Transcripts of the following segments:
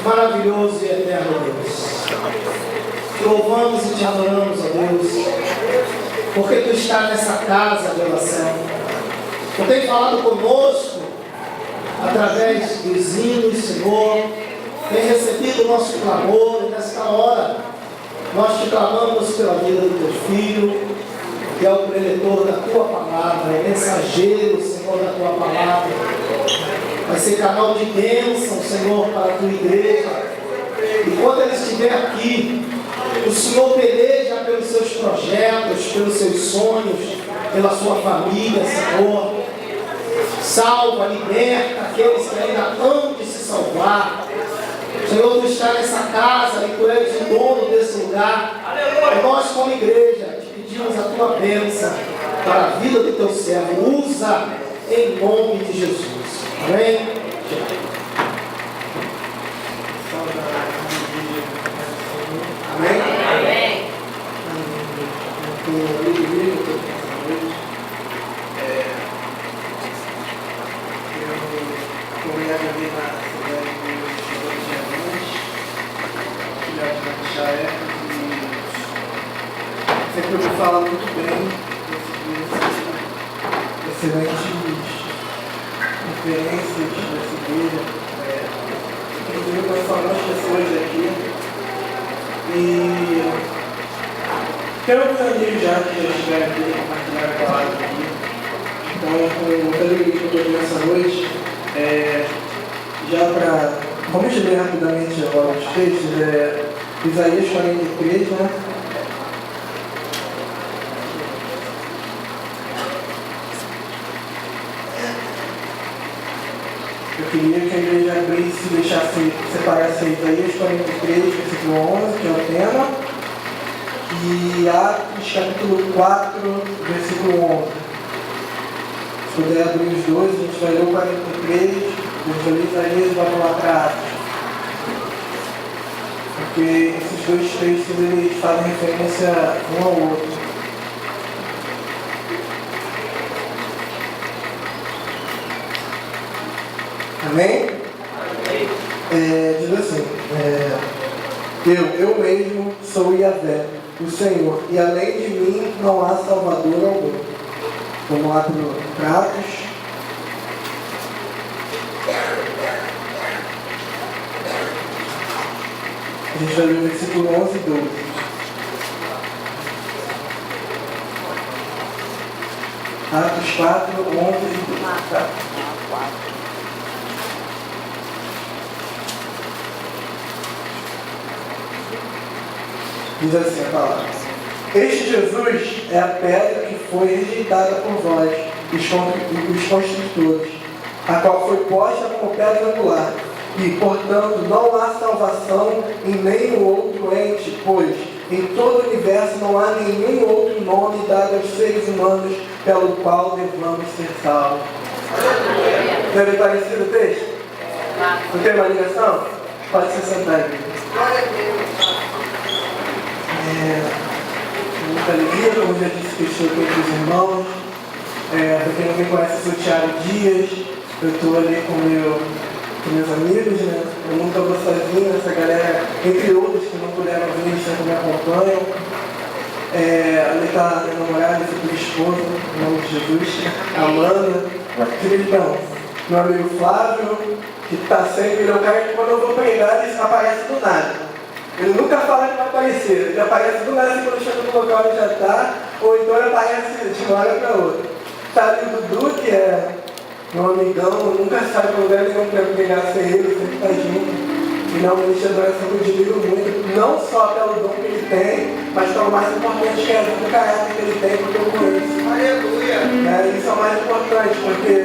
Maravilhoso e eterno Deus, te louvamos e te adoramos, ó Deus, porque tu está nessa casa de oração. Tu tem falado conosco através dos hinos, Senhor, tem recebido o nosso clamor, e nesta hora nós te clamamos pela vida do teu filho, que é o preletor da tua palavra, é mensageiro, Senhor, da tua palavra. Vai ser canal de bênção, Senhor, para a tua igreja. E quando ele estiver aqui, o Senhor peleja pelos seus projetos, pelos seus sonhos, pela sua família, Senhor. Salva, liberta aqueles que ainda hão de se salvar. Senhor, tu está nessa casa e tu és o dono desse lugar. E nós, como igreja, te pedimos a tua bênção para a vida do teu servo. Usa em nome de Jesus. Amém? Amém? Amém. Eu comecei ali na cidade de Diamantes, filhote da Michael, e sempre ouvi falar muito bem excelentes referências dessa igreja. Inclusive, conheço algumas pessoas aqui. E tem alguns amigos já que já estiveram aqui, compartilharam a palavra aqui. Então, com muita alegria que eu estou aqui nessa noite, já para. Vamos ler rapidamente agora os textos. Isaías 43, né? Eu queria que a igreja abrisse e deixasse, separasse Isaías 43, versículo 11, que é o tema, e Atos capítulo 4, versículo 11. Se puder abrir os dois, a gente vai ler o 43, depois vai ler Isaías e vai lá para Atos. Porque esses dois textos eles fazem referência um ao outro. Amém? Diz assim, eu mesmo sou Yahvé, o Senhor, e além de mim não há Salvador algum. Vamos lá para Atos. A gente vai ler o versículo 11 e 12. Atos 4, 11 e 12. Tá? Diz assim a palavra: Este Jesus é a pedra que foi rejeitada por vós, os construtores, a qual foi posta como pedra angular. E, portanto, não há salvação em nenhum outro ente, pois em todo o universo não há nenhum outro nome dado aos seres humanos pelo qual devamos ser salvos. Deve parecido o texto? Não tem uma ligação? Pode se sentar aqui. Muita alegria, como eu já disse, que estou aqui com os irmãos. Para quem não me conhece, eu sou o Thiago Dias. Eu estou ali com meus amigos, né? Eu nunca vou sozinho, essa galera, entre outros que não puderam vir, sempre me acompanham. Ali está minha namorada, minha esposa, em nome de Jesus, Amanda. Queridão, meu amigo Flávio, que está sempre, ele é o cara que quando eu vou pregar, ele aparece do nada. Ele nunca fala que vai aparecer, ele aparece do nada, quando chega no local ele já está, ou então ele aparece de uma hora para outra. Está ali o Dudu, que é meu amigão, nunca sai para lugar nenhum para pregar sem ele, sempre está junto. E na ministra de oração eu admiro muito, não só pelo dom que ele tem, mas pelo mais importante que é o caráter que ele tem, porque eu conheço. Aleluia! Isso é o mais importante, porque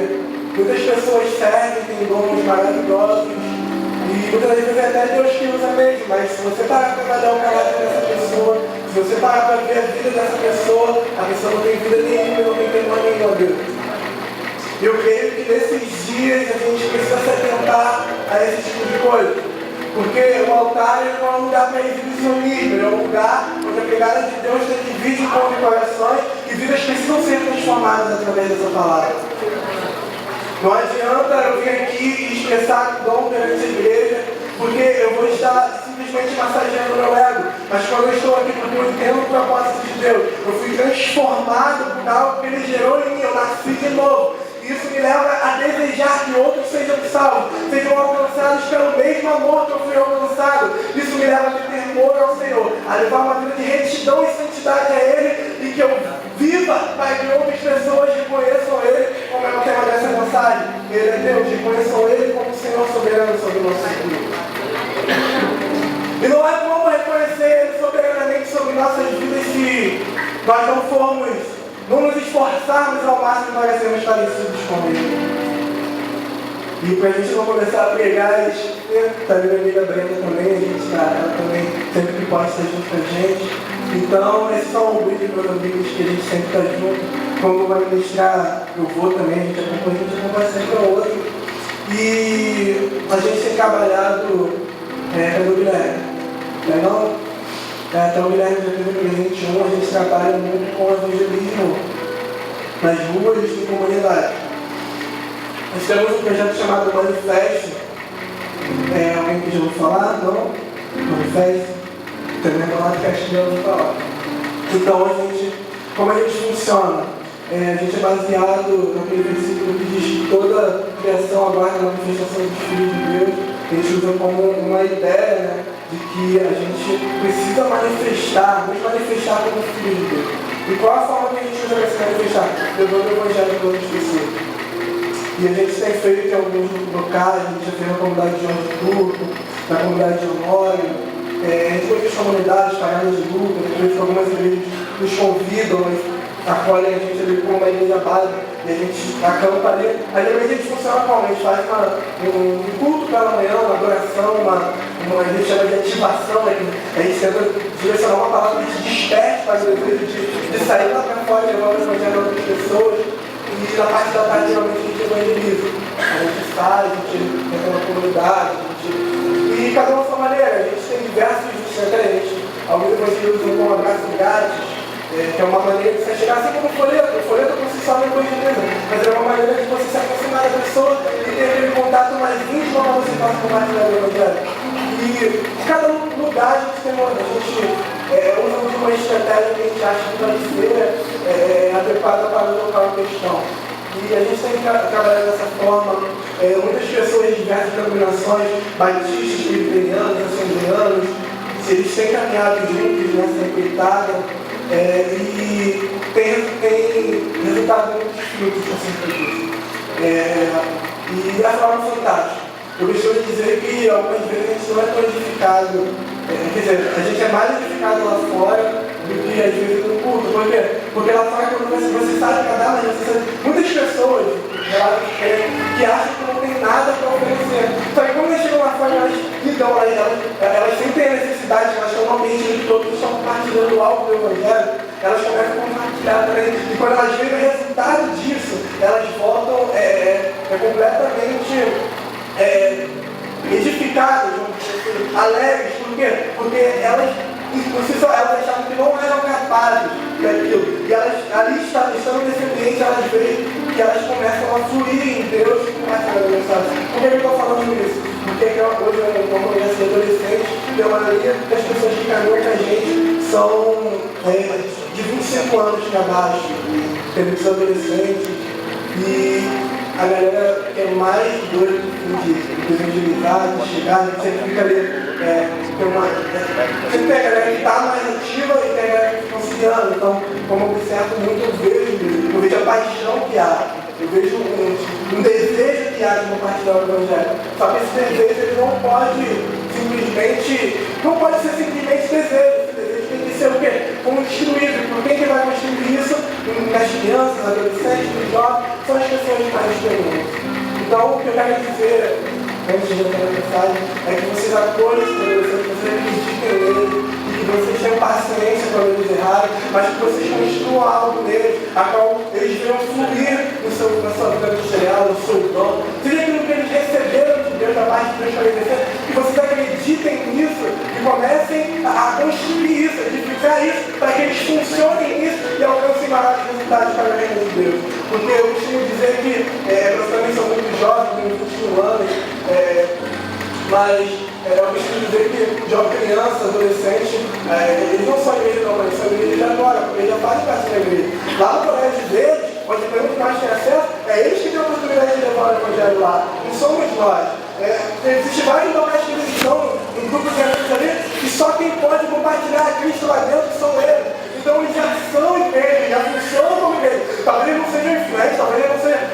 muitas pessoas servem, têm dons maravilhosos, e muitas vezes é até Deus que usa mesmo, mas se você parar para avaliar o caráter dessa pessoa, se você parar para ver a vida dessa pessoa, a pessoa não tem vida nenhuma e não tem temor nenhum, Deus. Eu creio que nesses dias a gente precisa se atentar a esse tipo de coisa. Porque o altar não é um lugar para exibicionismo, ele é um lugar onde a pegada de Deus divide com corações e vidas precisam ser transformadas através dessa palavra. Não adianta eu vir aqui e expressar dom perante a igreja, porque eu vou estar simplesmente massageando o meu ego. Mas quando eu estou aqui porque eu entendo o propósito de Deus, eu fui transformado por algo que Ele gerou em mim, eu nasci de novo. Isso me leva a desejar que outros sejam salvos, sejam alcançados pelo mesmo amor que eu fui alcançado. Isso me leva a ter temor ao Senhor, a levar uma vida de retidão e santidade a Ele, e que eu viva para que outras pessoas reconheçam Ele, como é o tema dessa mensagem. Ele é Deus, reconheçam Ele como o Senhor soberano sobre o nosso futuro. E não é como reconhecer Ele soberanamente sobre nossas vidas se nós não nos esforçarmos ao máximo para sermos parecidos com Ele. E para a gente não começar a pregar, está vendo a amiga Brenda também, ela também sempre que pode estar junto com a gente. Então, esses são alguns dos meus amigos que a gente sempre está junto. Quando vai ministrar, eu vou também, a gente acompanha sempre um outro. E a gente tem trabalhado, cadê o Guilherme? Não? Até o Guilherme já teve presente 21, a gente trabalha muito com evangelismo nas ruas e comunidades. Nós temos um projeto chamado Manifeste. Alguém que já ouviu falar? Não? Manifeste? Também é lá de Castilhão de falar. Então, como a gente funciona? A gente é baseado naquele versículo que diz que toda criação aguarda a manifestação dos filhos de Deus. A gente usa como uma ideia, né, de que a gente precisa nos manifestar como filhos de Deus. E qual a forma que a gente usa para se manifestar? Levando o Evangelho para outras pessoas. E a gente tem feito em alguns locais, a gente já fez na comunidade de Jorge Turco, na comunidade de Honório, em outras comunidades, Paradas de Luta, depois algumas igrejas nos convidam, acolhem a gente ali com uma igreja base, e a gente acampa ali. Aí a gente funciona como? A gente faz um culto pela manhã, uma adoração, a gente chama de ativação, né? A gente tenta direcionar uma palavra que te desperte para o desejo de sair lá para fora e levar o evangelho a outras pessoas. E na parte da tarde, geralmente, a gente evangeliza. A gente sai, a gente entra na comunidade, e cada uma sua maneira. A gente tem diversos estratégias. Alguns evangelizam com um abraço grátis, que é uma maneira de você chegar assim como o folheto. O folheto por si só não é evangelista, mas é uma maneira de você se aproximar da pessoa e ter aquele contato mais íntimo para você possa compartilhar o evangelho. E em cada lugar a gente tem usa uma estratégia que a gente acha que vai ser adequada para o local em questão. E a gente tem que trabalhar dessa forma. Muitas pessoas de diversas denominações, batistas, presbiterianos, assembleanos, eles têm caminhado juntos nessa empreitada e tem resultado muitos frutos assim disso. E a forma fantástica. Eu costumo dizer que algumas vezes a gente não é tão edificado, quer dizer, a gente é mais edificado lá fora do que às vezes no culto. Por quê? Porque lá fora, quando você sai de cada mas você sabe, muitas pessoas que acham que não tem nada para oferecer. Só que quando eles chegam lá fora, elas sentem a necessidade, elas estão no ambiente em que todos estão compartilhando algo do Evangelho, elas começam a compartilhar também. E quando elas veem o resultado disso, elas voltam completamente edificadas, alegres. Por quê? Porque elas achavam que não eram capazes daquilo. E elas, ali estando nesse ambiente, elas veem que elas começam a fluir em Deus e compartilhando a mensagem. Por que eu estou falando isso? Porque hoje eu conheço adolescentes, e a maioria das pessoas que caminham com a gente são de 25 anos para baixo. Tem muitos adolescentes. E a galera é mais doida de evangelizar, de chegar, a gente sempre fica ali. Sempre tem a galera que está mais ativa e tem a galera que fica auxiliando. Então, como eu observo muito, eu vejo a paixão que há, eu vejo um desejo que há de compartilhar o Evangelho. Só que esse desejo ele não pode ser simplesmente desejo. Esse desejo tem que ser o quê? Construído. Por quem que vai construir isso? Nas crianças, nos adolescentes, nos jovens, são as pessoas mais experientes. Então, o que eu quero dizer, antes de entrar na mensagem, é que vocês acolhem esse adolescente, que vocês acreditem nele, e que vocês tenham paciência quando eles errarem, mas que vocês construam algo neles, a qual eles venham fluir na sua vida ministerial, no seu dom. Seja aquilo que eles receberam de Deus, da parte de Deus para exercer, que vocês acreditem nisso e comecem a construir isso, a edificar isso, para que eles funcionem nisso e alcancem maiores resultados para a reino de Deus. Porque eu costumo dizer que nós também somos muito jovens, temos 21 anos, mas eu preciso dizer que jovem criança, adolescente, eles não são igreja não, mas são igreja de agora, porque eles já fazem parte da igreja. Lá no colégio deles, onde tem muito mais que acesso, é eles que têm a oportunidade de levar o evangelho lá, não somos nós. Existem vários locais que eles estão em grupos de amigos ali, e só quem pode compartilhar a Cristo lá dentro são eles. Então eles já são igreja, já funcionam como igreja. Talvez eles não sejam influentes, talvez eles não sejam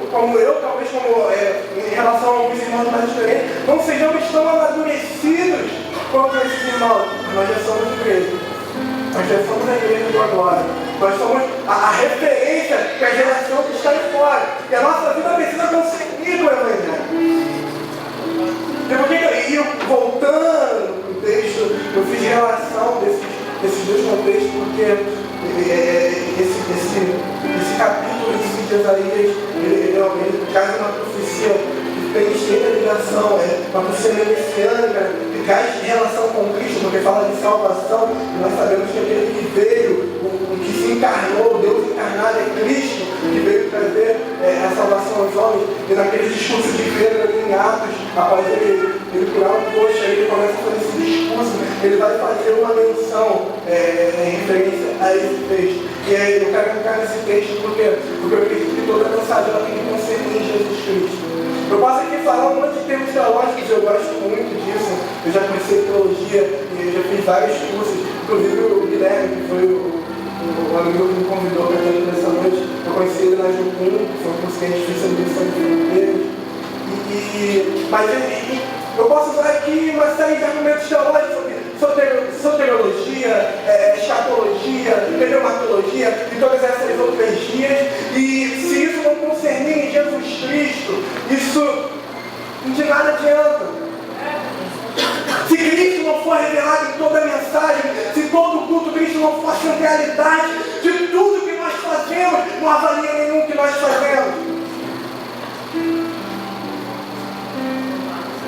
como eu, talvez como em relação a alguns irmãos mais diferentes, não sejamos tão amadurecidos quanto esses irmãos. Nós já somos igreja. Nós já somos a igreja do agora. Nós somos a referência que a geração que está aí fora. E a nossa vida precisa conseguir o evangelho. E voltando para o texto, eu fiz relação desses dois contextos, porque esse capítulo de Isaías, ele traz uma profecia que tem estreita ligação, uma profecia messiânica, que traz relação com Cristo, porque fala de salvação, e nós sabemos que aquele que veio, o que se encarnou, Deus encarnado é Cristo, que veio trazer a salvação aos homens. E naquele discurso de Pedro ali em Atos, após ele curar um coxo, ele começa a fazer esse discurso, ele vai fazer uma menção em referência a esse texto. E aí eu quero ficar nesse texto porque eu acredito que toda a mensagem ela tem que concernir Jesus Cristo. Eu posso aqui falar um monte de termos teológicos, eu gosto muito disso. Eu já conheci teologia e já fiz vários cursos, inclusive o Guilherme, que foi o amigo que me convidou para estar aqui nessa noite. Eu conheci ele na Jucum, que foi um curso que a gente fez sobre missão de fronteiras. Mas eu posso usar aqui uma série de argumentos teológicos sobre soteriologia, escatologia, pneumatologia e todas essas outras vias. E se isso não concernir em Jesus Cristo, isso de nada adianta. Se Cristo não for revelado em toda a mensagem, se todo o culto Cristo não for a realidade de tudo que nós fazemos, não avalia nenhum que nós fazemos.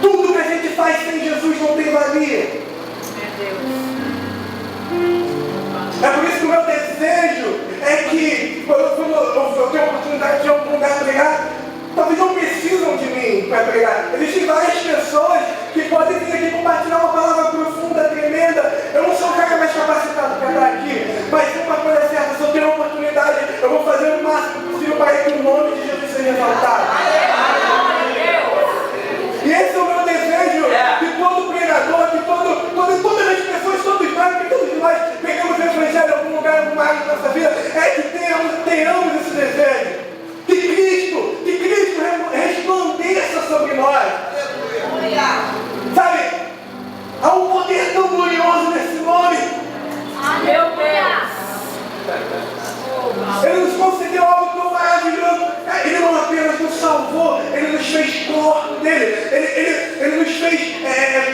Tudo que a gente faz sem Jesus não tem valia. É por isso que o meu desejo é que, quando eu tenho a oportunidade de ir a algum lugar pregar, talvez não precisam de mim para pregar. Existem várias pessoas que podem vir aqui compartilhar uma palavra profunda, tremenda. Eu não sou o cara mais capacitado para estar aqui, mas uma coisa é certa, se eu tenho a oportunidade, eu vou fazer o máximo possível para que o nome de Jesus seja exaltado. E esse é o meu desejo, que todo pregador, que todas as pessoas, todos nós pegamos o evangelho em algum lugar, em alguma área da nossa vida, é que tenhamos esse desejo. Que Cristo resplandeça sobre nós. Sabe, há um poder tão glorioso nesse nome. Meu Deus. Ele nos concedeu algo tão maravilhoso. Ele não apenas nos salvou, ele nos fez corpo dele. Ele nos fez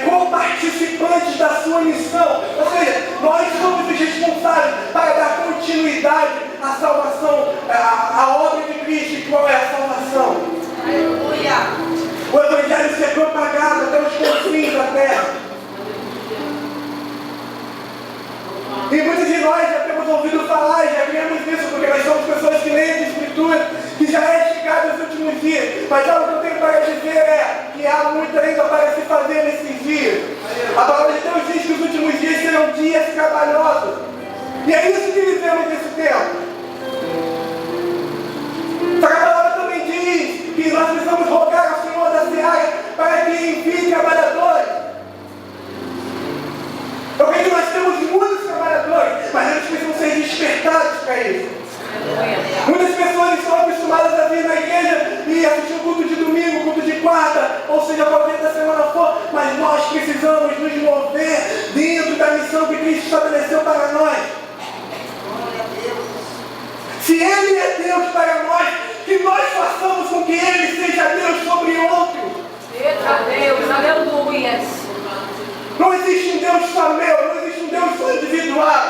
co-participantes da sua missão. Ou seja, nós somos os responsáveis para dar continuidade à salvação, à obra de Cristo. E qual é a salvação? Aleluia. O evangelho ser propagado até os confins da terra. E muitos de nós já temos ouvido falar, já vemos isso, porque nós somos pessoas que leem as Escrituras, que já é chegado nos últimos dias. Mas algo que eu tenho para dizer é que há muito ainda para se fazer nesses dias. A palavra de Deus diz que os últimos dias serão dias trabalhosos. E é isso que vivemos nesse tempo. Só que a palavra também diz que nós precisamos rogar ao Senhor da Seara para que envie trabalhadores. Eu vejo que nós temos muitos trabalhadores, mas eles precisam ser despertados para isso. Muitas pessoas estão acostumadas a vir na igreja e assistir um culto de domingo, culto de quarta, ou seja, qual dia da semana for, mas nós precisamos nos mover dentro da missão que Cristo estabeleceu para nós. Se Ele é Deus para nós, que nós façamos com que Ele seja Deus sobre outros. Eita Deus, aleluia. Não existe um Deus só meu, não existe um Deus só individual.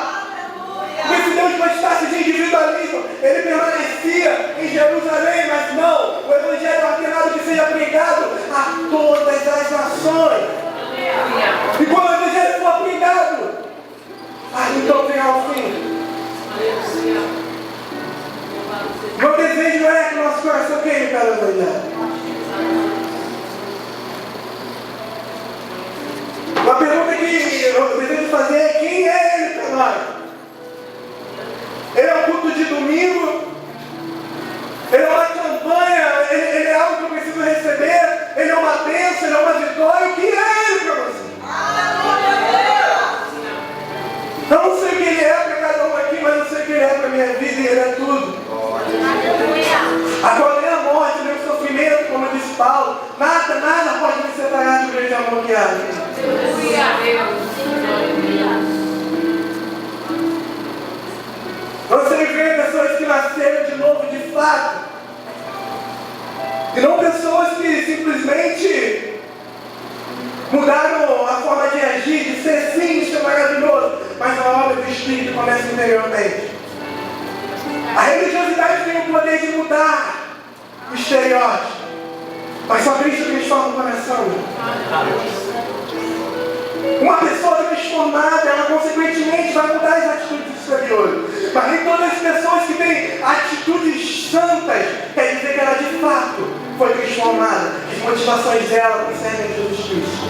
Esse Deus manifestasse de individualismo, ele permanecia em Jerusalém, mas não, o Evangelho é ordenado que seja pregado a todas as nações. E quando o Evangelho for pregado, então vem ao fim. Meu desejo é que nosso coração queime pelo Evangelho. obrigado. Você vê pessoas que nasceram de novo de fato. E não pessoas que simplesmente mudaram a forma de agir, de ser sim, isso é maravilhoso. Mas a obra do Espírito começa interiormente. A religiosidade tem o poder de mudar o estereótipo. Mas só Cristo transforma o coração. Uma pessoa transformada, ela consequentemente vai mudar as atitudes exteriores. Mas nem todas as pessoas que têm atitudes santas quer dizer que ela de fato foi transformada. As motivações dela concernem Jesus Cristo.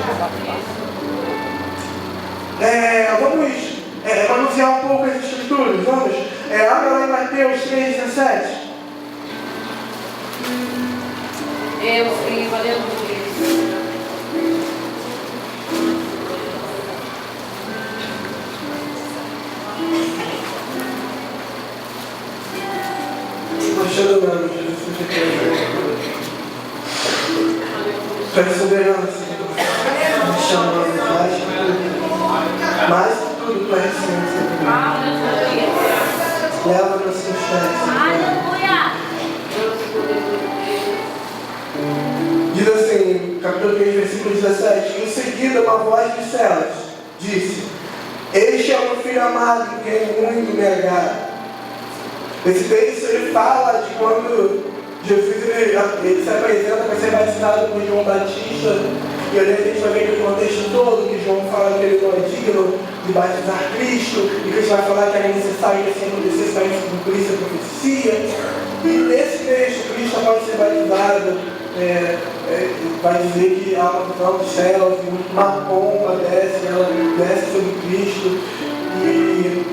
Vamos manusear um pouco as escrituras. Vamos? Abra lá em Mateus 3,17. Deus, viva, aleluia. Nós choramos, Jesus, Tua soberana, nós chamamos mais que tudo, Tu és Senhor. Leva para os seus pés. Aleluia. Diz assim, capítulo 3, versículo 17: Em seguida, uma voz dos céus disse: Este é o meu filho amado, em quem muito me agrada. Esse texto ele fala de quando Jesus ele se apresenta para ser batizado por João Batista. E ali a gente vai ver aquele contexto todo, que João fala que ele não é digno de batizar Cristo, e Cristo vai falar que era necessário que assim acontecesse para que cumprisse a profecia. E nesse texto, Cristo pode ser batizado, vai dizer que há uma visão dos céus, e uma pomba desce, ela desce sobre Cristo, e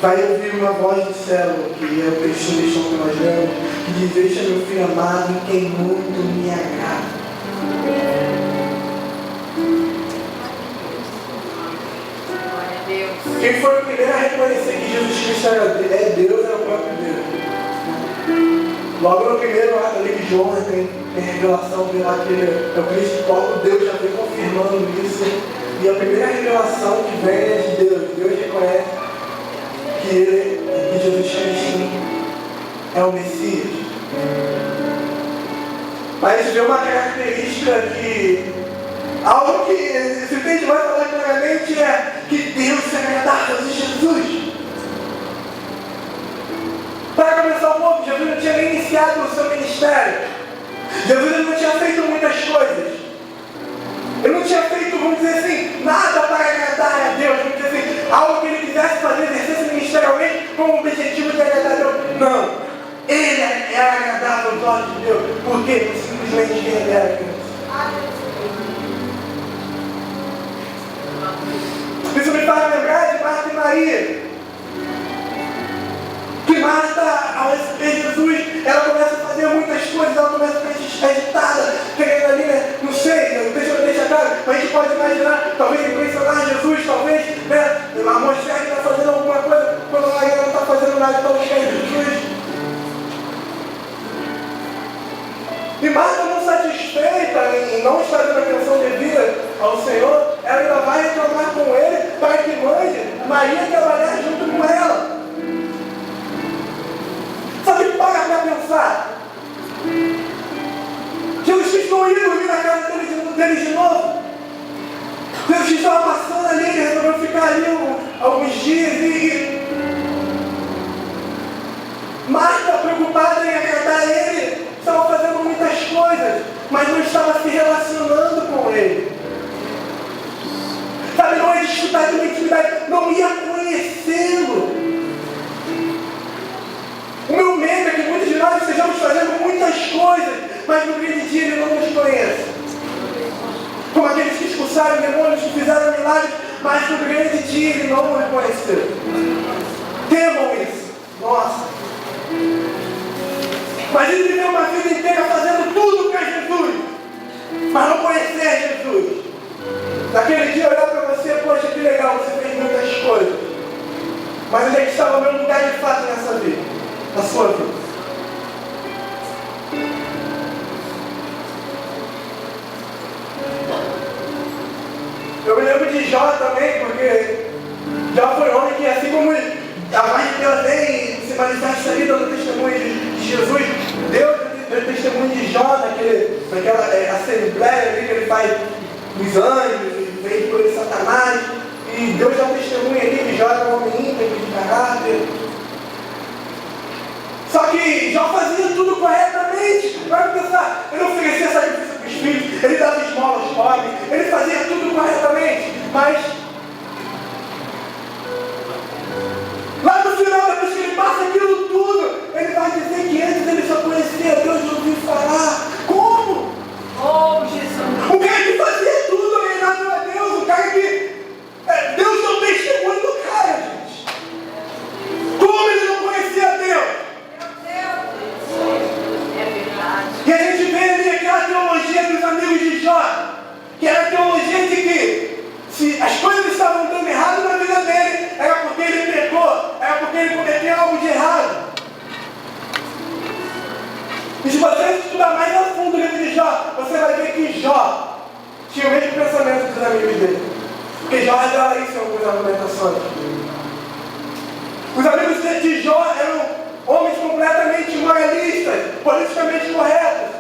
vai ouvir uma voz do céu, que é o texto que nós lemos, que diz: Este é meu filho amado, em quem muito me agrada. Quem foi o primeiro a reconhecer que Jesus Cristo é Deus, é o próprio Deus. Logo no primeiro ato ali que João tem revelação de lá que é o Cristo próprio, Deus já vem confirmando isso. E a primeira revelação que vem é de Deus. Deus reconhece que Jesus Cristo é o Messias. Mas vê uma característica que algo que esse texto vai falar claramente é que Deus se agradava de Jesus. Para começar um pouco, Jesus não tinha nem iniciado o seu ministério. Jesus não tinha feito muitas coisas. Ele não tinha feito, vamos dizer assim, nada para agradar a Deus. Vamos dizer assim, algo que ele quisesse fazer, exercesse ministerialmente com o objetivo de agradar a Deus. Não. Ele é agradável aos olhos de Deus. Por quê? Simplesmente quem ele era. Isso me faz lembrar de Marta e Maria. Que Marta, ao receber Jesus, ela começa a fazer muitas coisas, ela começa a ficar agitada, querendo ali, né? Não sei, deixa claro, mas a gente pode imaginar, talvez impressionar Jesus, talvez, né? A mostrar que está fazendo alguma coisa, quando Maria não está fazendo nada, então buscar Jesus. E Marta, não satisfeita em não estar dando atenção devida ao Senhor, ela ainda vai reclamar com ele para que mande Maria trabalhar junto com ela. Sabe o que para para pensar? Jesus Cristo não ia dormir na casa deles de novo. Jesus Cristo estava passando ali, ele resolveu ficar ali alguns dias e Marta, preocupada em agradar ele, estava fazendo muitas coisas, mas não estava se relacionando com ele. Sabe, não ia disputar de uma intimidade, não ia conhecê-lo. O meu medo é que muitos de nós estejamos fazendo muitas coisas, mas no grande dia ele não nos conhece. Como aqueles que expulsaram demônios, que fizeram milagres, mas no grande dia ele não nos conheceu. Temam isso. Nossa. Mas ele viveu uma vida inteira fazendo tudo para Jesus, mas não conhecer Jesus. Naquele dia olhar para você, poxa, que legal, você fez muitas coisas. Mas onde é que estava o meu lugar de fato nessa vida? Na sua vida? lembro de Jó também, porque Jó foi um homem que, assim como a paz de Deus vem se manifesta ali dando testemunho de Jesus, Deus deu testemunho de Jó naquela assembleia ali que ele faz dos anjos, e vem por ele Satanás, e Deus dá testemunho ali que Jó era um homem íntegro, de caráter. Só que Jó fazia tudo corretamente. Vai pensar, ele oferecia sacrifício para os filhos, ele dava esmola aos pobres, ele fazia tudo corretamente. Mas lá no final, depois que ele passa aquilo tudo, ele vai dizer que antes ele só conhecia Deus de ouvir falar. Como? Oh, Jesus. O cara que fazia tudo reinado a Deus, o cara que Deus deu testemunho do cara, gente. Como ele não conhecia Deus? E a gente vê ali aquela teologia dos amigos de Jó, que era a teologia de que se as coisas estavam dando errado na vida dele, era porque ele pecou, era porque ele cometeu algo de errado. E se você estudar mais a fundo o livro de Jó, você vai ver que Jó tinha o mesmo pensamento dos amigos dele. Porque Jó revela isso em algumas argumentações. Os amigos de Jó eram homens completamente moralistas, politicamente corretos.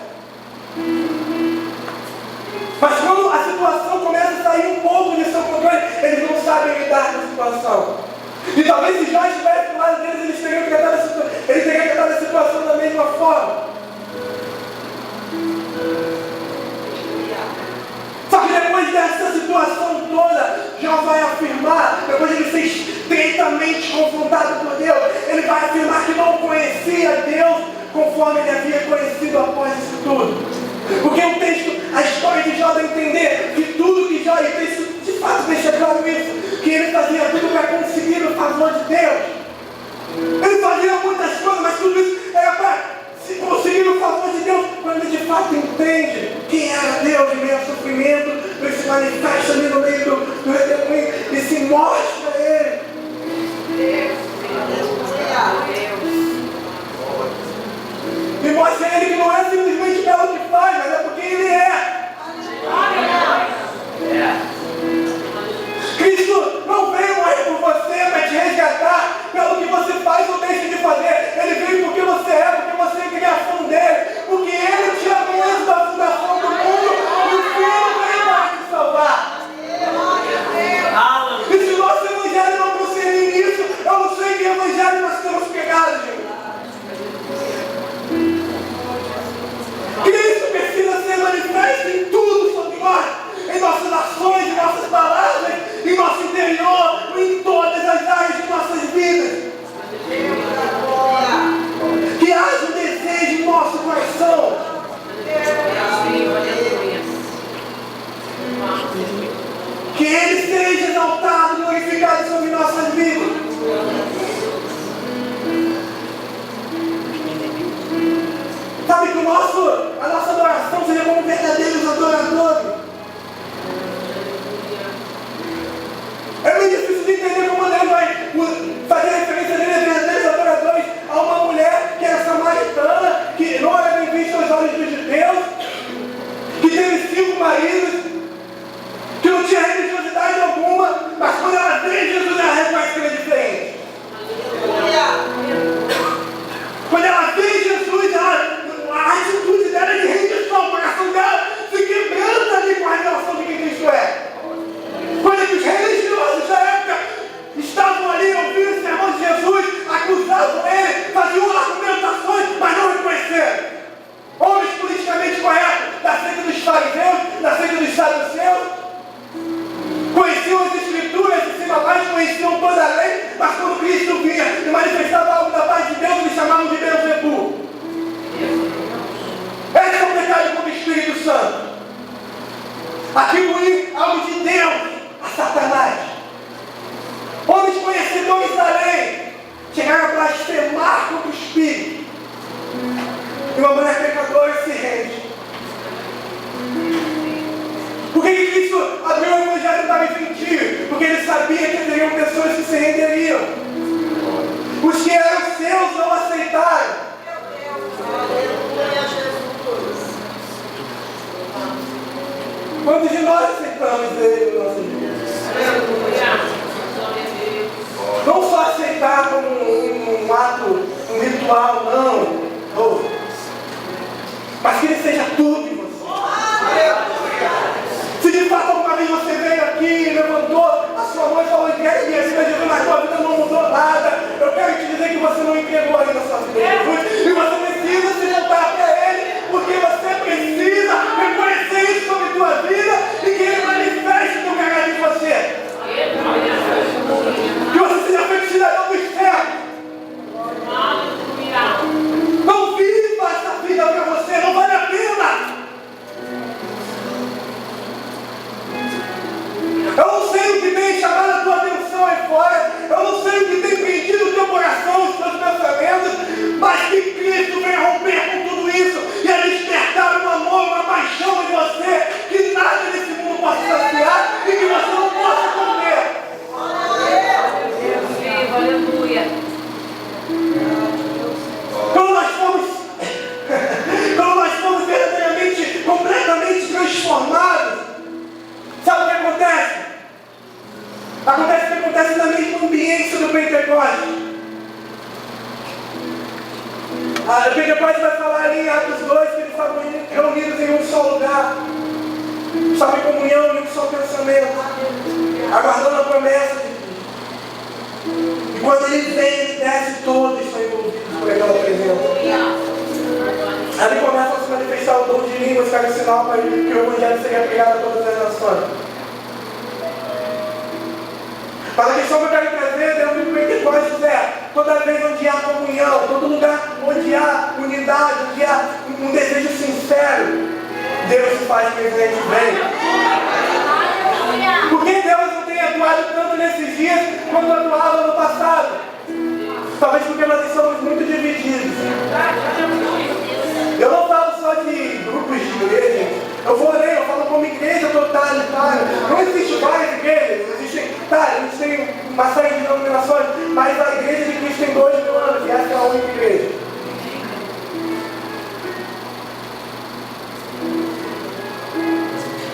Mas quando a situação começa a sair um pouco de seu controle, eles não sabem lidar com a situação. E talvez se Jó estivesse do lado deles, eles teriam tratado a situação da mesma forma. Só que depois dessa situação toda, Jó vai afirmar, depois de ele ser estreitamente confrontado por Deus, ele vai afirmar que não conhecia Deus conforme ele havia conhecido após isso tudo. Porque o texto, a história de Jó dá a entender que tudo que Jó, e o texto de fato deixa claro isso, que ele fazia tudo para conseguir o favor de Deus. Ele fazia muitas coisas, mas tudo isso era para conseguir o favor de Deus, quando ele de fato entende quem era Deus em meio ao sofrimento, ele se manifesta ali no meio do redemoinho e se mostra a ele. E mostra a ele que não é simplesmente pelo que faz, mas é porque ele é. Cristo não veio morrer por você para te resgatar pelo que você faz ou deixa de fazer. Ele veio porque você é, porque você é criação dele, porque ele te amou antes da fundação do mundo e o Filho veio para te salvar. E se nosso evangelho não conseguir isso, eu não sei que evangelho nós temos pegado, gente. Cristo precisa ser manifesto em tudo sobre nós, em nossas ações, em nossas palavras, em nosso interior, em todas as áreas de nossas vidas. Que haja um desejo em nosso coração. Que Ele seja exaltado, glorificado sobre nossas vidas. Sabe que a nossa adoração seja como verdadeiros adoradores. É meio difícil de entender como Deus vai fazer referência dele a verdadeiros adoradores a uma mulher que era samaritana, que não era bem vista aos olhos dos judeus, que teve 5 maridos, que não tinha religiosidade alguma, mas quando ela vê Jesus, ela reconhece que ele é diferente. Quando ela vê Jesus, a atitude dela é de rendição, o coração dela se quebranta ali com a revelação de quem Cristo é. Quando os religiosos da época estavam ali ouvindo o sermão de Jesus, acusavam ele, faziam argumentações, mas não reconheceram. Homens politicamente corretos, da seita dos fariseus, da seita dos saduceus, conheciam as escrituras de cima a baixo, conheciam toda a lei, mas quando Cristo vinha e manifestava algo da paz de Deus, eles chamavam de Beelzebul. Esse é o pecado contra o Espírito Santo. Atribuir algo de Deus a Satanás. Homens conhecedores da lei chegaram a blasfemar contra o Espírito. E uma mulher pecadora se rende. Por que Cristo abriu o Evangelho para os gentios? Porque ele sabia que teriam pessoas que se renderiam. Os que eram seus não aceitaram. Quantos de nós aceitamos Ele no nosso dia? Não só aceitar como um ato, um ritual, não. Oh. Mas que Ele seja tudo em você. Se de fato alguma vez você veio aqui, levantou a sua mão e falou: quero que esse Jesus na sua vida não mudou nada, eu quero te dizer que você não entregou ainda a sua vida a Jesus, e você precisa se voltar para Ele, porque você precisa reconhecer isso sobre a tua vida e que Ele manifeste o teu caráter em você. Que você seja feito cidadão do céu. Não viva essa vida para você, não vale a pena. Eu não sei o que tem chamado a tua atenção aí fora, eu não sei o que tem pedido o teu coração, os teus pensamentos, mas que Cristo venha romper com tudo isso e a despertar um amor, uma paixão em você que nada nesse mundo possa saciar e que você não possa conter. Aleluia. Quando nós fomos verdadeiramente, completamente transformados, sabe o que acontece? Acontece o que acontece na mesma ambiência do Pentecostes. A Pentecostes vai falar ali em Atos 2 que eles estavam reunidos em um só lugar, estavam em comunhão, em um só pensamento, aguardando a promessa de Deus. E quando Ele vem, Ele desce, todos estão envolvidos por aquela presença. Ali começa a se manifestar o dom de línguas, que era o sinal para que o Evangelho seria pregado a todas as nações. Mas a questão que eu quero trazer dentro do Pentecostes é: toda vez onde há comunhão, todo lugar onde há unidade, onde há um desejo sincero, Deus se faz presente bem. Por que Deus não tem atuado tanto nesses dias quanto atuava no passado? Talvez porque nós estamos muito divididos. Eu não falo só de grupos de igreja. Eu falo como igreja totalitária. Não existe várias igrejas. A gente tem uma série de denominações, mas a igreja de Cristo tem 2.000 anos e essa é a única igreja.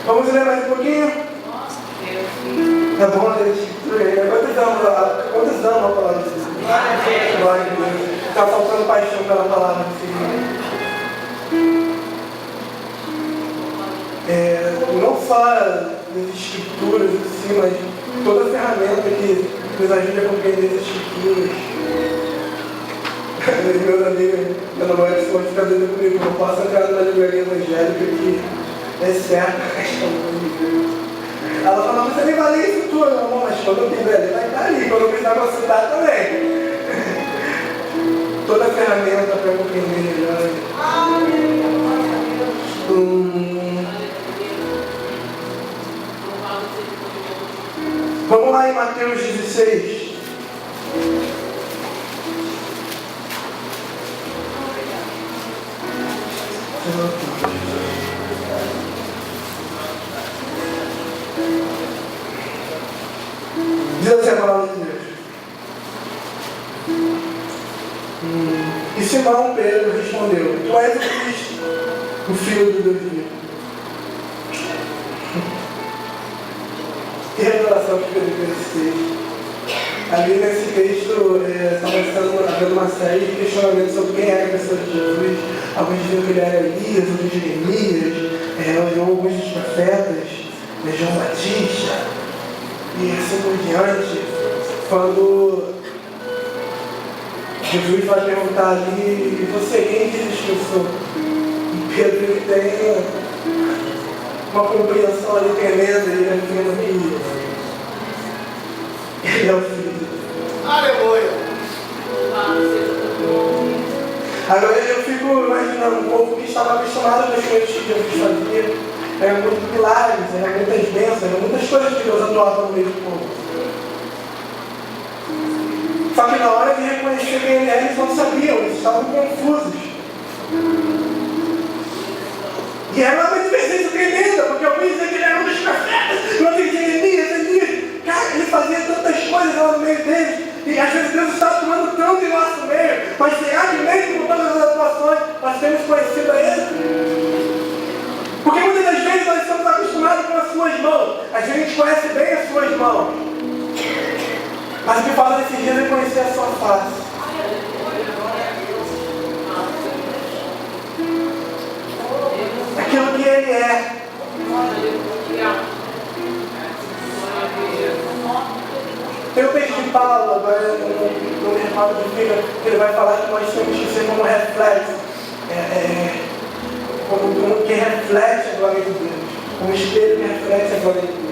Vamos ler mais um pouquinho? É bom ler a escritura. Quantos amam a palavra de Deus? Glória a Deus. Está faltando paixão pela palavra do Senhor. Não só das escrituras em si, mas toda a ferramenta que nos ajuda a compreender as escrituras. Meus amigos, meu namorado vão ficar doido comigo, não posso entrar numa livraria evangélica que é certo. Ela fala: você nem vai ler isso tudo, amor, mas quando eu quiser, ele vai estar ali, quando eu precisar consultar também. Toda a ferramenta para compreender melhor. Vamos lá em Mateus 16. Diz assim a palavra de Deus. E Simão Pedro respondeu: tu és o Cristo, o Filho do Deus vivo. Que revelação que Pedro teve esse texto. Ali nesse texto estava havendo uma série de questionamentos sobre quem era a pessoa de Jesus. Alguns diziam que ele era Elias, outros Jeremias, alguns dos profetas, João Batista, e assim por diante. Quando Jesus vai perguntar ali: e você, quem diz que eu sou? E Pedro ele tem uma compreensão ali tremenda, ele afirma que ele é o Filho de Deus. Aleluia. Agora eu fico imaginando um povo que estava acostumado com as coisas que Jesus fazia. Eram muitos milagres, eram muitas bênçãos, eram muitas coisas que Deus atuava no meio do povo. Só que na hora de reconhecer quem ele era, eles não sabiam, eles estavam confusos. E era uma divergência tremenda, porque alguns diziam que ele era um dos profetas, outros diziam Elias. Cara, ele fazia tantas coisas lá no meio deles, e às vezes Deus está atuando tanto em nosso meio, mas será que mesmo com todas as atuações, nós temos conhecido a Ele? Porque muitas das vezes nós estamos acostumados conhece bem as suas mãos. Mas o que fala desses dias é conhecer a sua face. Aquilo que Ele é. Tem o texto de Paulo, agora no reparo de Bíblia, que ele vai falar que nós temos que ser como reflexo. Como quem reflete a glória de Deus. Como espelho que reflete a glória de Deus.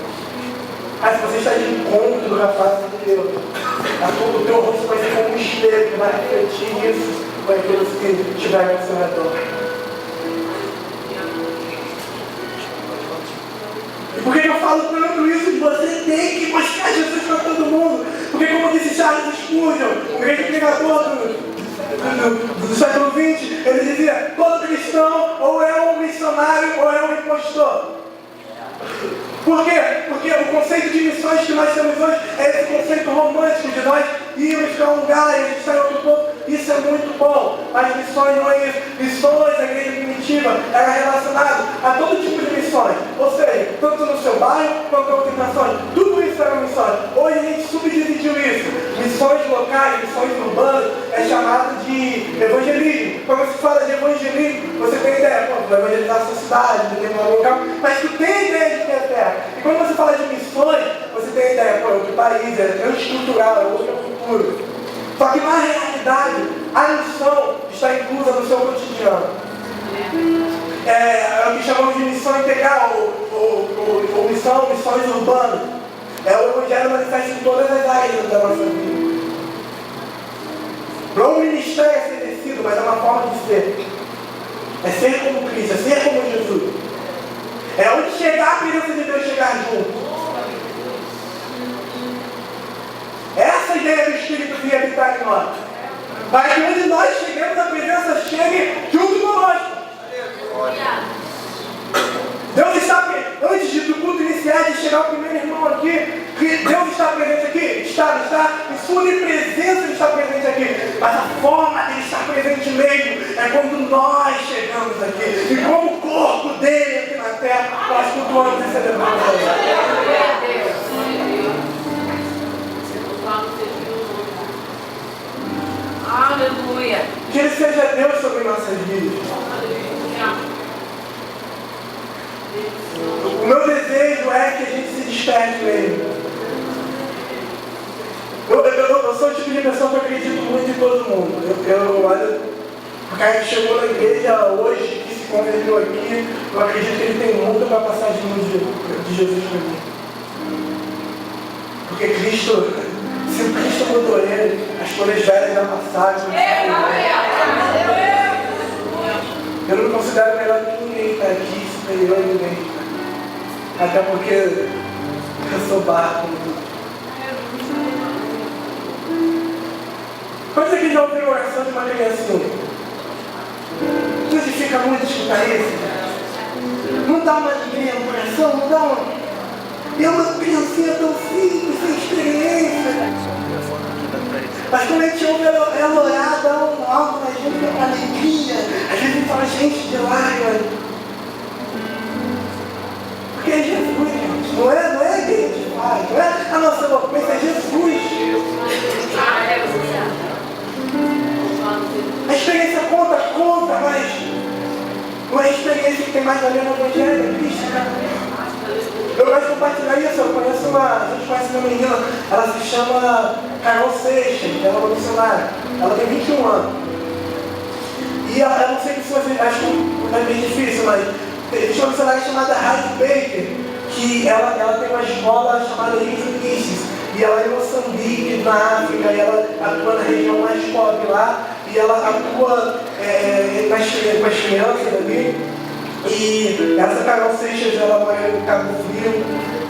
Mas se você está de encontro da face de Deus, o teu rosto vai ser como um espelho que vai refletir isso com aqueles que estiverem ao seu redor. E por que eu falo tanto isso? De você tem que buscar Jesus para todo mundo. Porque como disse Charles Spurgeon, um grande pregador do século XX, ele dizia, todo cristão ou é um missionário ou é um impostor. Por quê? Porque o conceito de missões que nós temos hoje é esse conceito romântico de nós irmos para um lugar e a gente sai outro pouco. Isso é muito bom, mas missões não é isso. Missões, a igreja primitiva, era relacionado a todo tipo de missões. Ou seja, tanto no seu bairro quanto em outras nações. Tudo isso era missões. Hoje a gente subdividiu isso. Missões locais, missões urbanas, é chamado de evangelismo. Quando se fala de evangelismo, você tem ideia, vai evangelizar a sua cidade, determinado local, mas tu tem ideia de que é terra. E quando você fala de missões, você tem ideia, é outro país, é transestrutural, é outro futuro. Só que na realidade, a missão está inclusa no seu cotidiano. É o que chamamos de missão integral, ou missões urbanas. É o evangelho manifesto em todas as áreas da nossa vida. Não é um ministério a ser descido, mas é uma forma de ser. É ser como Cristo, é ser como Jesus. É onde chegar a presença de Deus chegar junto. Essa é a ideia do Espírito de habitar em nós. Para que onde nós chegamos, a presença chegue junto conosco. Deus está, antes do culto iniciar, de chegar o primeiro irmão aqui, que Deus está presente aqui, está, em sua presença Ele está presente aqui. Mas a forma de Ele estar presente mesmo é quando nós chegamos aqui. E como o corpo dele aqui na terra, nós cultuamos e celebramos a Deus. Aleluia. Que Ele seja Deus sobre nossas vidas. O meu desejo é que a gente se desperte nele. Eu sou o tipo de pessoa que acredito muito em todo mundo. O cara que chegou na igreja hoje, que se converteu aqui, eu acredito que ele tem muito para passar de Jesus para mim. Porque Cristo, se o Cristo mudou ele, as coisas velhas já passaram. Eu não me considero melhor que ninguém está aqui, superior a ninguém. Até porque eu sou barco. Quando você já ouviu a oração de uma criancinha? Não edifica muito escutar isso? Não dá uma alegria no coração? Não dá uma... E é uma criancinha tão simples, sem experiência. Mas quando a gente ouve ela orar, dá algo na gente, uma alegria. A gente fala, gente, de lágrimas. Porque é Jesus, gente. Não é a que a gente faz, não é a nossa eloquência, é Jesus. A experiência conta, mas não é a experiência que tem mais a ver no Evangelho, é Cristo. Eu gosto de compartilhar isso. A gente conhece uma menina, ela se chama Carol Seixas, ela é uma missionária. Ela tem 21 anos. E eu não sei se você acha que é bem difícil, mas existe uma missionária chamada Heidi Baker, que ela tem uma escola chamada Little Pieces. E ela é em Moçambique, na África, e ela atua na região mais pobre lá, e ela atua com as crianças ali. E essa Carol Seixas, ela mora em Cabo Frio,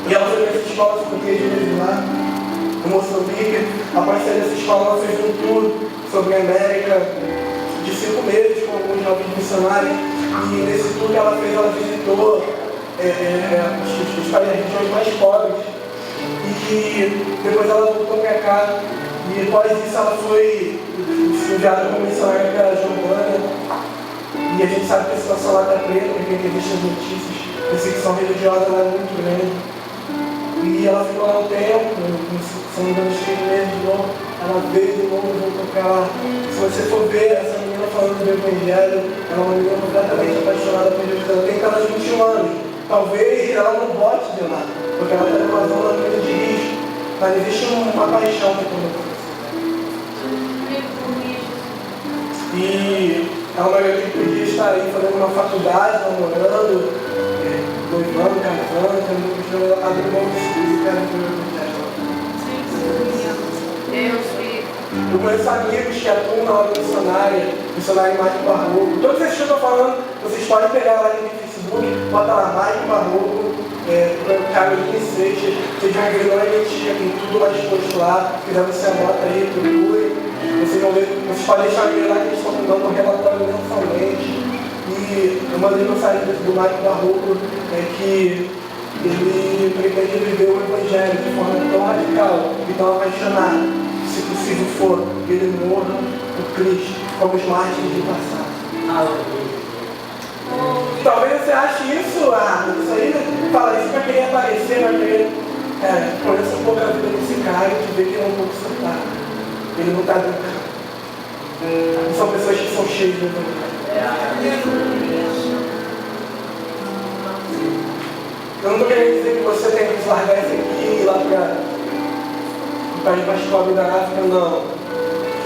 e ela foi nessa escola de português lá, em Moçambique. Após sair dessa escola, ela fez um tour sobre a América de 5 meses com alguns jovens missionários. E nesse tour que ela fez, ela visitou as regiões mais pobres. E depois ela voltou para cá. E após isso ela foi enviada como missionária para a Jordânia. E a gente sabe que a situação lá está preta, porque tem visto as notícias. A perseguição religiosa lá é muito grande. E E ela ficou lá um tempo, se não me engano, 3 meses de novo. Ela veio de novo, voltou pra lá. Se você for ver essa menina falando do Evangelho, ela é uma menina completamente apaixonada por Jesus. Ela tem aquelas 21 anos. Talvez ela não volte de lá, porque ela está numa zona muito de risco. Mas existe uma paixão no coração. E é uma mulher que podia estar aí fazendo uma faculdade, namorando, noivando, casando, tendo abrindo mão de estudo, quero eu conheço amigos que atuam na obra missionária Marco Barroco. Todos esses que eu estou falando, vocês podem pegar lá no Facebook, bota lá Marco Barroco, Caroline Seixas, vocês vão ver lá tem tudo lá exposto lá. Se quiser você anota aí, procure. Vocês vão ver, vocês podem deixar ver lá que eles estão dando um relatório mensalmente. E uma das mensagens do Marco Barroco é que ele pretende viver o Evangelho de forma tão radical e tão apaixonada, se possível for, ele morra por Cristo, como os mártires do passado. Talvez você ache isso, isso aí, fala isso para querer aparecer, para querer conhecer um pouco a vida desse cara e ver que ele é um pouco surtado. Ele não está brincando. São pessoas que são cheias de Evangelho. Eu não estou querendo dizer que você tem que largar isso aqui e ir lá para o país mais pobre da África, não.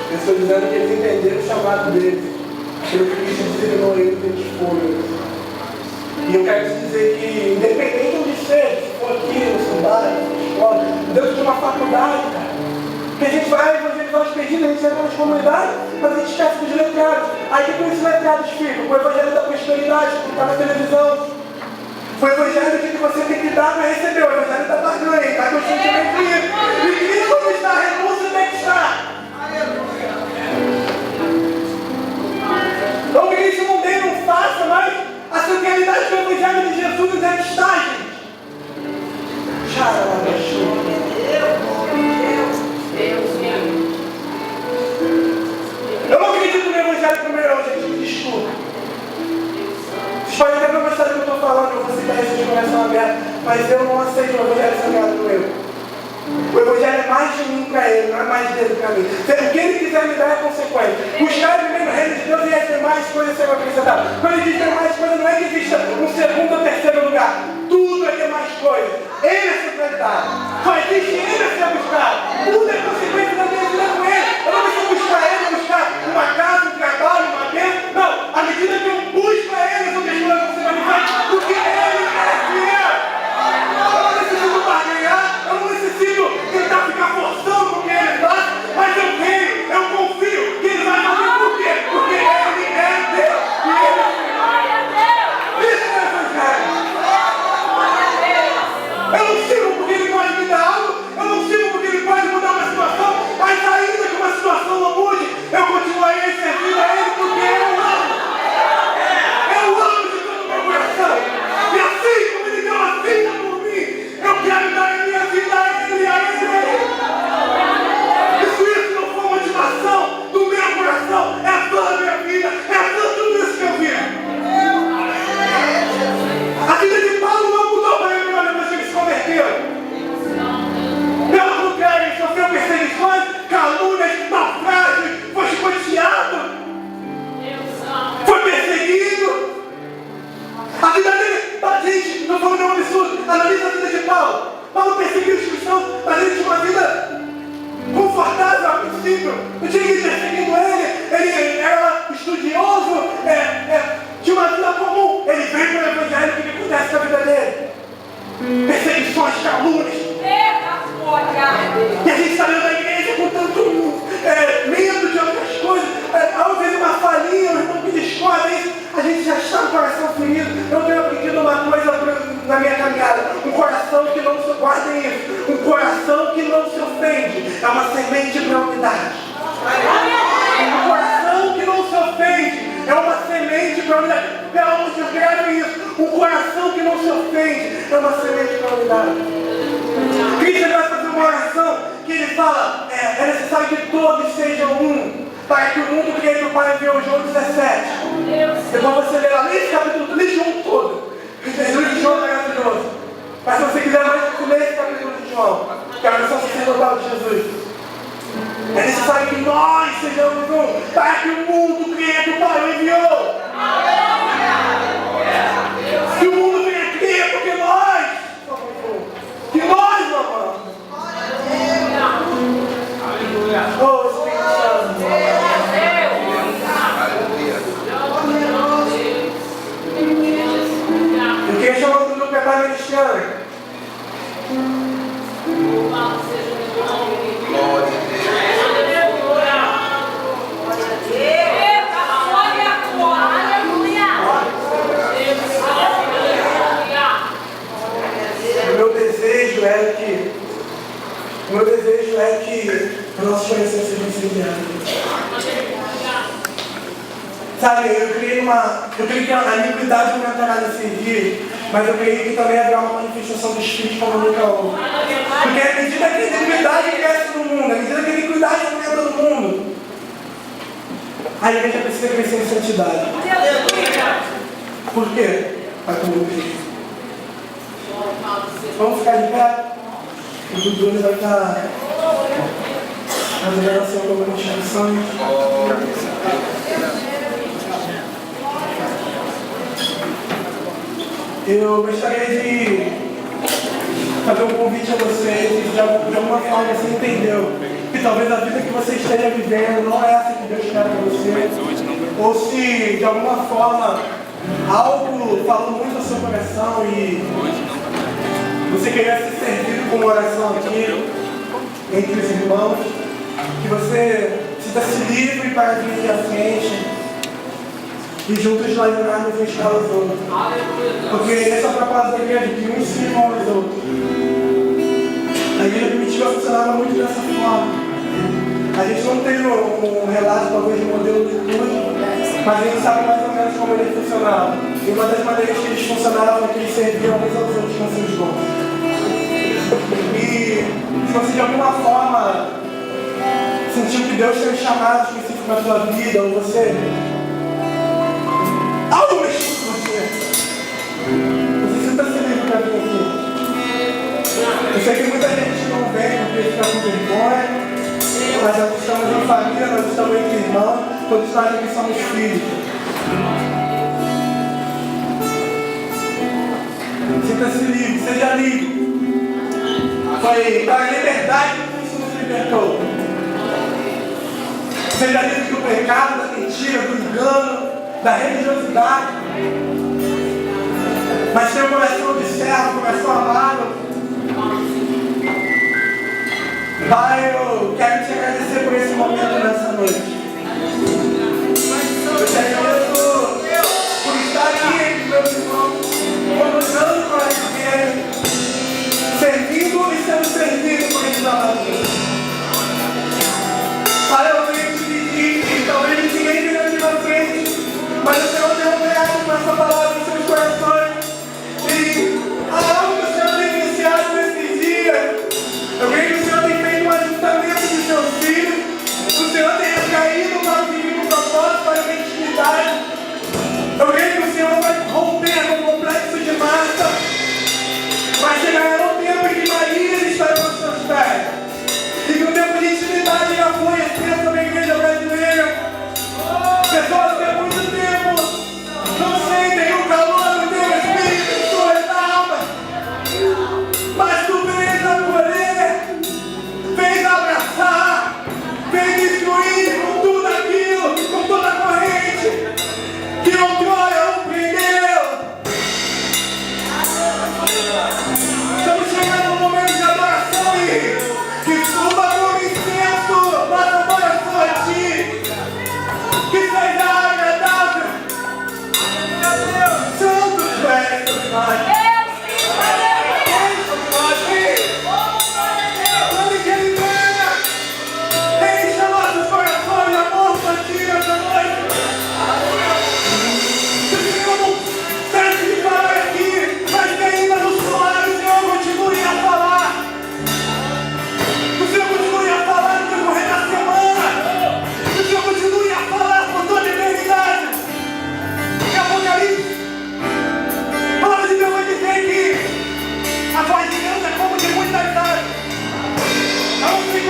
Eu estou dizendo que eles entenderam o chamado deles, pelo que Cristo designou eles de folhas. E eu quero te dizer que, independente de onde seja, se for aqui, no seu bairro, na escola, dentro de uma faculdade, cara, que a gente vai evangelizar os perdidos, a gente entra nas comunidades, mas a gente esquece dos letrados. Aí que com esses letrados ficam? Com o evangelho da prosperidade, que está na televisão. Foi o evangelho que você tem que dar para receber, o evangelho da barganha, está constantemente indo. E Cristo não está, a renúncia tem que estar. Então que Cristo não dê, não faça, mas a centralidade do evangelho de Jesus é que está, gente. Eu não acredito no evangelho primeiro, gente, me desculpa. Vocês podem até não gostar do que eu estou falando, eu vou citar isso de coração aberto, mas eu não aceito o evangelho sagrado do meu. O evangelho é mais de mim para ele, não é mais dele para mim. O que ele quiser me dar é consequência. Buscar primeiro o reino de Deus e as demais coisas serão acrescentadas. Quando ele diz demais coisas, não é que exista um segundo ou terceiro lugar. Tudo é demais coisas. Ele é centralidade. Só existe ele a ser buscado. Tudo é consequência da minha vida com ele. Eu não preciso buscar ele, buscar uma casa, um trabalho, uma bênção. Não, à medida que eu busco a ele, eu estou coisas você vai me fazer porque ele é fiel. Eu não necessito barganhar, eu não necessito tentar ficar forçando o que ele faz, mas eu creio, eu confio que ele vai fazer por quê? Porque ele é Deus e ele é fiel. Isso é evangelho. Eu não sigo porque ele pode me dar algo, eu não sigo porque ele pode mudar uma situação, mas ainda que uma situação não mude, eu continuarei servindo a ele porque eu amo. Eu amo de todo o meu coração. E assim como ele deu a vida por mim, eu quero dar a minha vida a ele e a ele. E se isso não for motivação do meu coração, é toda a minha vida, é tudo isso que eu vivo. A vida de Paulo não mudou para ele depois que ele se converteu. Pelo contrário, ele sofreu perseguições, calúnias, naufrágios, foi escoteado, foi perseguido. A vida dele, gente, não foi nenhum absurdo. Analisa a vida de Paulo. Paulo perseguiu os cristãos, mas ele tinha uma vida confortável a princípio. Não tinha ninguém perseguindo ele era estudioso, tinha uma vida comum. Ele veio para o evangelho, o que acontece com a vida dele? Perseguições, calúnias. E a gente saiu da igreja com tanto medo de outras coisas. Às vezes uma falinha, um irmão que discorda isso, a gente já está com o coração ferido. Eu tenho aprendido uma coisa na minha caminhada: um coração que não se guardem isso, um coração que não se ofende, é uma semente para a unidade. Um coração que não se ofende é uma semente para a unidade. Pelo amor de Deus, grave isso. Um coração que não se ofende é uma semente para a unidade. Cristo vai fazer uma oração que ele fala: é necessário que todos sejam um, para que o mundo creia no Pai. Viu João 17. Depois você lê lá nesse capítulo, lê João todo. Esse João é maravilhoso. Mas se você quiser mais, lê esse capítulo de João. irmão, que é a missão sacerdotal de Jesus. É necessário que nós sejamos um, para que o mundo creia que o Pai o enviou. Que o mundo venha crer porque nós somos um. Que nós o amamos. Oh, Espírito Santo. Eu queria chamar o grupo para ministrar. O meu desejo é que nossos corações sejam incendiados. Sabe, eu creio que a iniquidade aumentará nesses dias, mas eu creio que também haverá uma manifestação do Espírito como nunca houve. Porque à medida que a iniquidade cresce no mundo, à medida que a iniquidade aumenta no mundo, a igreja precisa crescer em santidade. Por quê? Para comigo. Vamos ficar de pé? O Dudu vai estar fazendo a oração com algumas instruções. Eu gostaria de fazer um convite a vocês, e de alguma forma você entendeu que talvez a vida que você esteja vivendo não é essa que Deus quer para você, ou se de alguma forma algo falou muito ao seu coração e você queria ser servido com uma oração aqui entre os irmãos, que você sinta-se livre para vir aqui à frente e juntos nós orarmos uns para os outros. Porque essa é a proposta da igreja, que uns se irmão aos outros. A igreja primitiva funcionava muito dessa forma. A gente não tem um relato, talvez, de modelo de tudo, mas a gente sabe mais ou menos como ele funcionava. E uma das maneiras que eles funcionavam é que eles serviam uns aos outros com seus dons. E se você de alguma forma sentiu que Deus tem chamado específico na sua vida, ou você algo mexeu com você sinta-se livre para vir aqui. Eu sei que muita gente não vem porque fica com vergonha, mas nós estamos em família, nós estamos entre irmãos, todos nós aqui somos filhos. Sinta-se livre, seja livre. Foi para a liberdade que Cristo nos libertou. Seja livre do pecado, da mentira, do engano, da religiosidade. Mas tenha um coração de servo, um coração amado. Pai, eu quero te agradecer por esse momento nessa noite. Eu te agradeço por estar aqui entre meus irmãos, conduzindo para a igreja, servindo e sendo servido por esse trabalho. Pai, eu venho te pedir que talvez ninguém venha aqui na frente, mas o Senhor tem operado com essa palavra em seus corações. E há algo que o Senhor tem iniciado nesses dias. Eu creio que o Senhor tem feito um ajuntamento de seus filhos. O Senhor tem recaído para viver um propósito para a intimidade. Eu creio que o Senhor vai romper com o complexo de massa. Mas chegará um tempo em que Maria estará aos seus pés. E que o tempo de intimidade já foi extenso na igreja brasileira. Pessoas que há muito tempo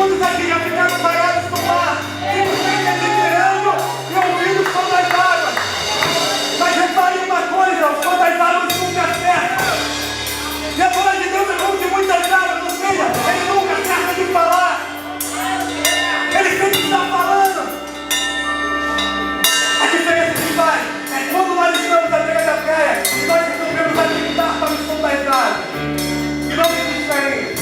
Quantos aqui já ficaram parados no mar, simplesmente admirando e ouvindo o som das águas? Mas repare uma coisa, o som das águas nunca cessa. E a palavra de Deus é como de muitas águas, ou seja, ele nunca cessa de falar. Ele sempre está falando. A diferença que faz é quando nós estamos à beira da praia e nós resolvemos admirar para o som das águas. E não existe diferença.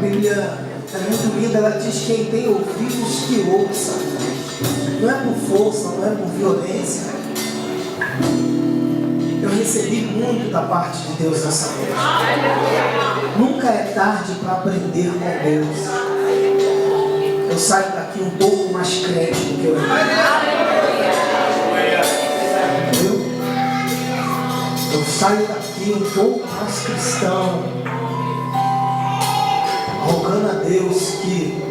Bíblia é muito linda, ela diz: quem tem ouvidos que ouça. Não é por força, não é por violência. Eu recebi muito da parte de Deus nessa noite. Nunca é tarde para aprender com Deus. Eu saio daqui um pouco mais crente do que eu entrei. Entendeu? Eu saio daqui um pouco mais cristão, rogando a Deus que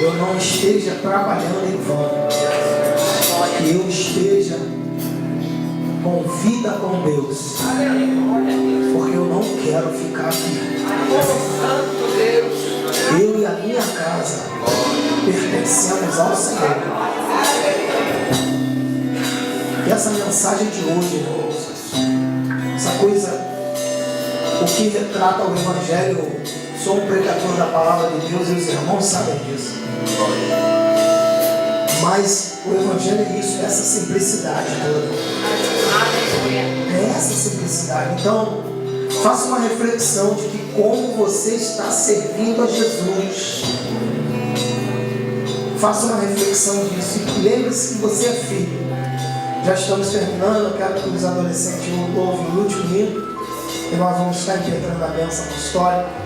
eu não esteja trabalhando em vão, que eu esteja com vida com Deus, porque eu não quero ficar aqui. Eu e a minha casa pertencemos ao Senhor. E essa mensagem de hoje, irmãos, essa coisa, o que retrata o Evangelho, sou um pregador da palavra de Deus e os irmãos sabem disso. Mas o Evangelho é isso, é essa simplicidade toda. É essa simplicidade. Então, faça uma reflexão de que como você está servindo a Jesus. Faça uma reflexão disso e lembre-se que você é filho. Já estamos terminando, eu quero que os adolescentes ouvem o último hino e nós vamos estar impetrando a bênção apostólica.